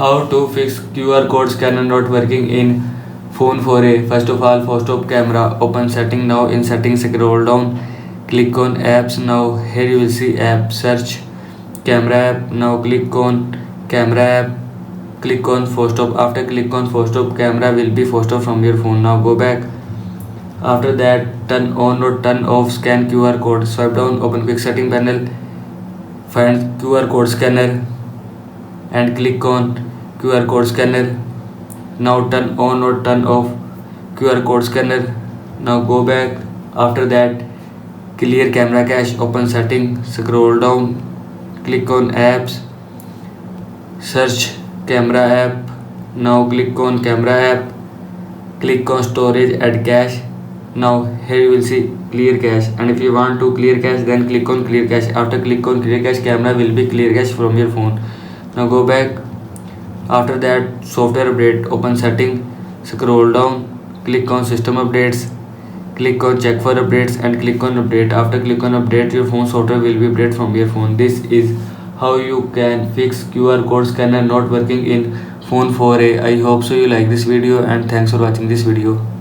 How to fix QR code scanner not working in phone 4a. First of all, stop camera, open setting. Now in settings, scroll down, click on apps. Now here you will see app, search camera app. Now click on camera app, click on stop. After click on stop, camera will be stop from your phone. Now go back. After that, turn on or turn off scan QR code. Swipe down, open quick setting panel, find QR code scanner and click on QR code scanner. Now turn on or turn off QR code scanner. Now go back. After that, clear camera cache, open setting, scroll down, click on apps, search camera app. Now click on camera app, click on storage, add cache. Now here you will see clear cache, and if you want to clear cache, then click on clear cache. After click on clear cache, camera will be clear cache from your phone. Now go back. After that, software update, open setting, scroll down, click on system updates, click on check for updates and click on update. After click on update, your phone software will be updated from your phone. This is how you can fix QR code scanner not working in phone 4a. I hope so you like this video, and thanks for watching this video.